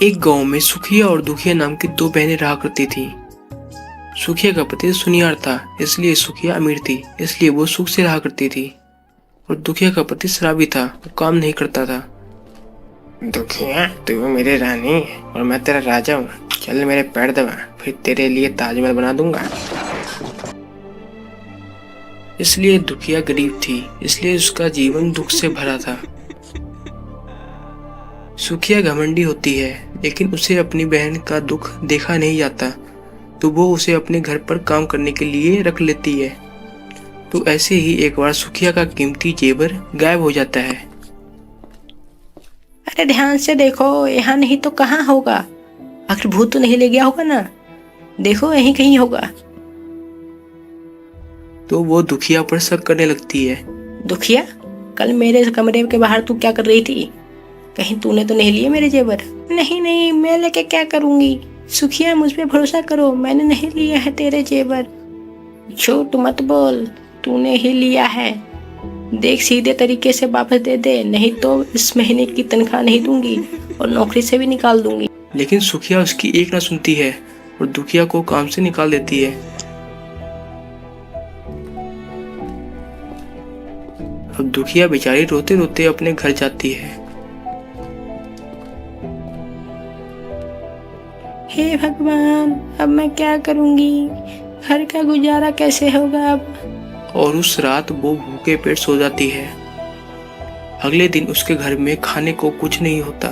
एक गांव में सुखिया और दुखिया नाम की दो बहनें रहा करती थीं। सुखिया का पति सुनियार था, इसलिए सुखिया अमीर थी, इसलिए वो सुख से रहा करती थी। और दुखिया का पति शराबी था, वो काम नहीं करता था। दुखिया, तू मेरी रानी है और मैं तेरा राजा हूँ। चल मेरे पैर दबा, फिर तेरे लिए ताजमहल बना दूंगा। इसलिए दुखिया गरीब थी, इसलिए उसका जीवन दुख से भरा था। सुखिया घमंडी होती है, लेकिन उसे अपनी बहन का दुख देखा नहीं जाता, तो वो उसे अपने घर पर काम करने के लिए रख लेती है। तो ऐसे ही एक बार सुखिया का कीमती जेवर गायब हो जाता है। अरे ध्यान से देखो, यहाँ नहीं तो कहाँ होगा? आखिर भूत तो नहीं ले गया होगा ना? देखो यहीं कहीं होगा। तो वो दुखिया पर शक करने लगती है। दुखिया, कल मेरे कमरे के बाहर तू क्या कर रही थी? कहीं तूने तो नहीं लिए मेरे जेवर? नहीं नहीं, मैं लेके क्या करूंगी? सुखिया, मुझ पे भरोसा करो, मैंने नहीं लिया है तेरे जेवर। झूठ मत बोल, तूने ही लिया है। देख, सीधे तरीके से वापस दे दे, नहीं तो इस महीने की तनख्वाह नहीं दूंगी और नौकरी से भी निकाल दूंगी। लेकिन सुखिया उसकी एक ना सुनती है और दुखिया को काम से निकाल देती है। अब दुखिया बेचारी रोते रोते अपने घर जाती है। हे भगवान, अब मैं क्या करूंगी? घर का गुजारा कैसे होगा अब? और उस रात वो भूखे पेट सो जाती है। अगले दिन उसके घर में खाने को कुछ नहीं होता।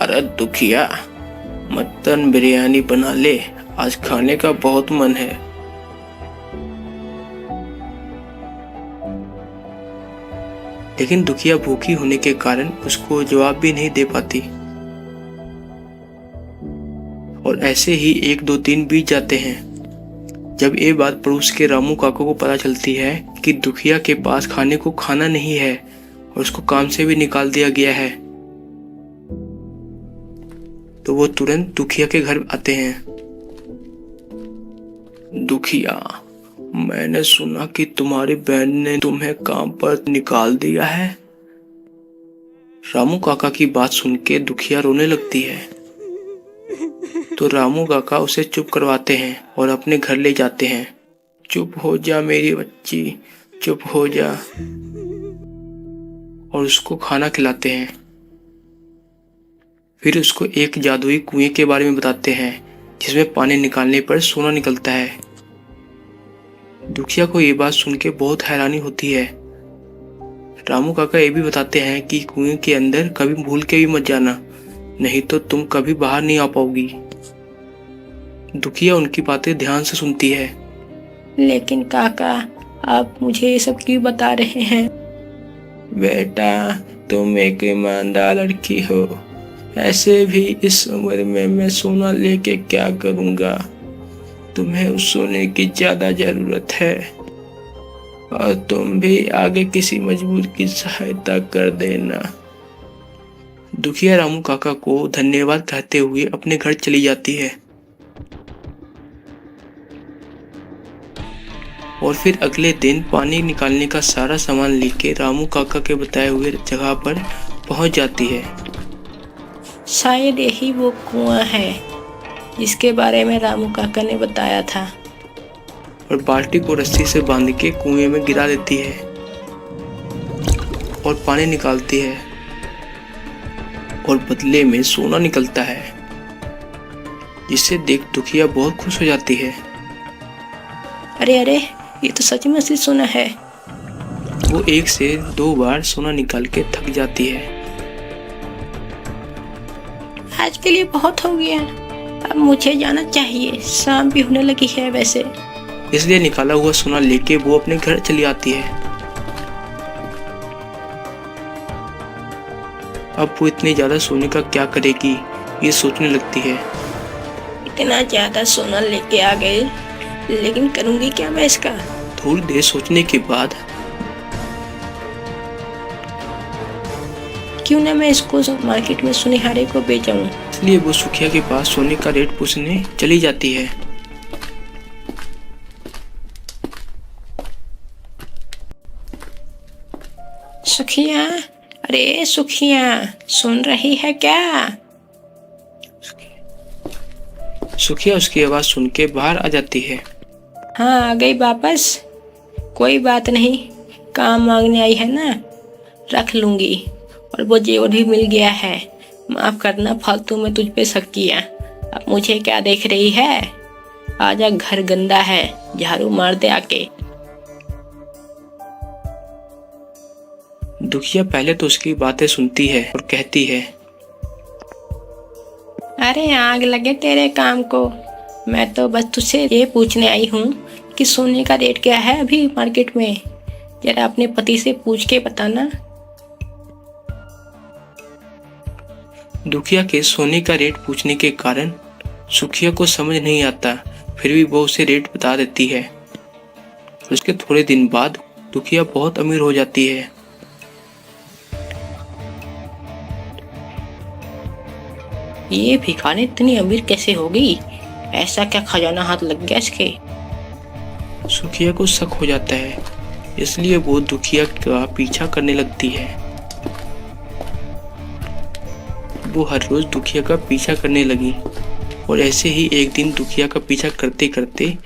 अरे दुखिया, मटन बिरयानी बना ले, आज खाने का बहुत मन है। लेकिन दुखिया भूखी होने के कारण उसको जवाब भी नहीं दे पाती। और ऐसे ही 1-2 दिन बीत जाते हैं। जब ये बात पड़ोस के रामू काका को पता चलती है कि दुखिया के पास खाने को खाना नहीं है और उसको काम से भी निकाल दिया गया है, तो वो तुरंत दुखिया के घर आते हैं। दुखिया, मैंने सुना कि तुम्हारी बहन ने तुम्हें काम पर निकाल दिया है। रामू काका की बात सुन के दुखिया रोने लगती है। तो रामू काका उसे चुप करवाते हैं और अपने घर ले जाते हैं। चुप हो जा मेरी बच्ची, चुप हो जा। और उसको खाना खिलाते हैं। फिर उसको एक जादुई कुएं के बारे में बताते हैं, जिसमें पानी निकालने पर सोना निकलता है। दुखिया को ये बात सुन के बहुत हैरानी होती है। रामू काका ये भी बताते हैं कि कुएं के अंदर कभी भूल के भी मत जाना, नहीं तो तुम कभी बाहर नहीं आ पाओगी। दुखिया उनकी बातें ध्यान से सुनती है। लेकिन काका, आप मुझे ये सब क्यों बता रहे हैं? बेटा, तुम एक ईमानदार लड़की हो। ऐसे भी इस उम्र में मैं सोना लेके क्या करूंगा? तुम्हें उस सोने की ज्यादा जरूरत है। और तुम भी आगे किसी मजबूर की सहायता कर देना। दुखिया रामू काका को धन्यवाद कहते हुए अपने घर चली जाती है। और फिर अगले दिन पानी निकालने का सारा सामान लेके रामू काका के बताए हुए जगह पर पहुंच जाती है। शायद यही वो कुआं है जिसके बारे में रामू काका ने बताया था। और बाल्टी को रस्सी से बांध के कुएं में गिरा देती है और पानी निकालती है और बदले में सोना निकलता है, जिसे देख दुखिया बहुत खुश हो जाती है। अरे अरे, ये तो सच में असली सोना है। वो 1 से 2 बार सोना निकाल के थक जाती है। आज के लिए बहुत हो गया, अब मुझे जाना चाहिए, शाम भी होने लगी है वैसे। इसलिए निकाला हुआ सोना लेके वो अपने घर चली आती है। अब वो इतने ज्यादा सोने का क्या करेगी, ये सोचने लगती है। इतना ज्यादा सोना लेके आ गए, लेकिन करूंगी क्या मैं इसका? थोड़ी देर सोचने के बाद क्यों ना मैं इसको मार्केट में सुनिहारे को बेचूं। इसलिए वो सुखिया के पास सोने का रेट पूछने चली जाती है। सुखिया, अरे सुखिया, सुन रही है क्या? सुखिया उसकी आवाज सुन के बाहर आ जाती है। हाँ, आ गई वापस। कोई बात नहीं, काम मांगने आई है ना, रख लूंगी। और वो जेवर भी मिल गया है। माफ करना, फालतू में तुझ पे शक किया। अब मुझे क्या देख रही है? आजा, घर गंदा है, झाड़ू मार दे आके। दुखिया पहले तो उसकी बातें सुनती है और कहती है, अरे आग लगे तेरे काम को। मैं तो बस तुझसे ये पूछने आई हूँ कि सोने का रेट क्या है अभी मार्केट में। जरा अपने पति से पूछ के बताना। दुखिया के सोने का रेट पूछने के कारण सुखिया को समझ नहीं आता, फिर भी वो उसे रेट बता देती है। उसके थोड़े दिन बाद दुखिया बहुत अमीर हो जाती है। ये भिखारी इतनी अमीर कैसे हो गई? ऐसा क्या खजाना हाथ लग गया इसके? सुखिया को शक हो जाता है, इसलिए वो दुखिया का पीछा करने लगती है। वो हर रोज दुखिया का पीछा करने लगी और ऐसे ही एक दिन दुखिया का पीछा करते करते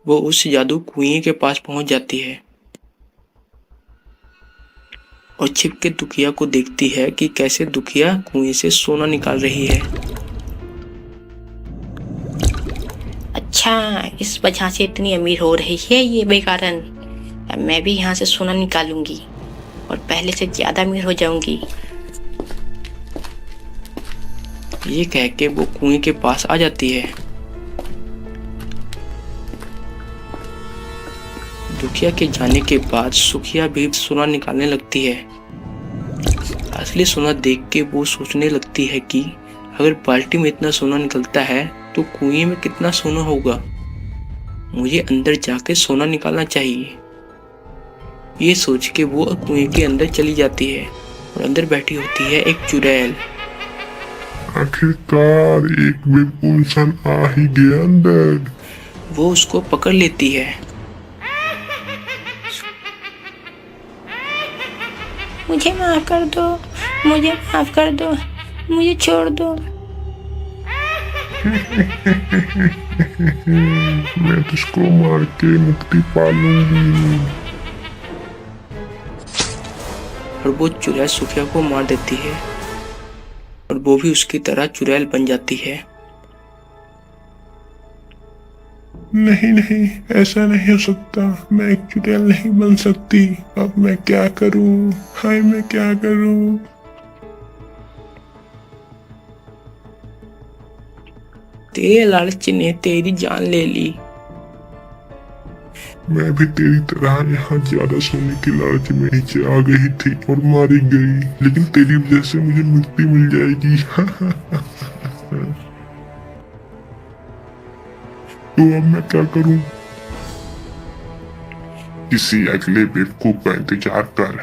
वो उस जादू कुएं के पास पहुंच जाती है और छिप के दुखिया को देखती है कि कैसे दुखिया कुएं से सोना निकाल रही है। अच्छा, इस वजह से इतनी अमीर हो रही है ये बेकारन। अब मैं भी यहाँ से सोना निकालूंगी और पहले से ज्यादा अमीर हो जाऊंगी। ये कह के वो कुएं के पास आ जाती है। दुखिया के जाने के बाद सुखिया भी सोना निकालने लगती है। असली सोना देख के वो सोचने लगती है कि अगर बाल्टी में इतना सोना निकलता है तो कुएं में कितना सोना होगा। मुझे अंदर जाके सोना निकालना चाहिए। ये सोच के वो कुएं के अंदर चली जाती है और अंदर बैठी होती है एक चुड़ैल। आखिरकार एक बेवकूफ इंसान आ ही गया अंदर। वो उसको पकड़ लेती है। मुझे माफ कर दो, मुझे माफ कर दो, मुझे छोड़ दो। मैं तुझको मार के मुक्ति पा लूंगी। और वो चुड़ैल सुखिया को मार देती है और वो भी उसकी तरह चुड़ैल बन जाती है। नहीं नहीं, ऐसा नहीं हो सकता। मैं एक चुड़ैल नहीं बन सकती। अब मैं क्या करूं? हाय, मैं क्या करूं? तेरे लालच ने तेरी जान ले ली। मैं भी तेरी तरह यहाँ ज्यादा सोने की लालच में नीचे आ गई थी और मारी गई, लेकिन तेरी वजह से मुझे मुक्ति मिल जाएगी। तो अब मैं क्या करूं? किसी अगले बेवकूफ का इंतजार कर।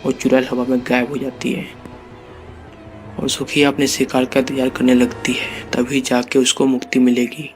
और चुड़ैल हवा में गायब हो जाती है और सुखिया अपने शिकार का इंतजार करने लगती है, तभी जाके उसको मुक्ति मिलेगी।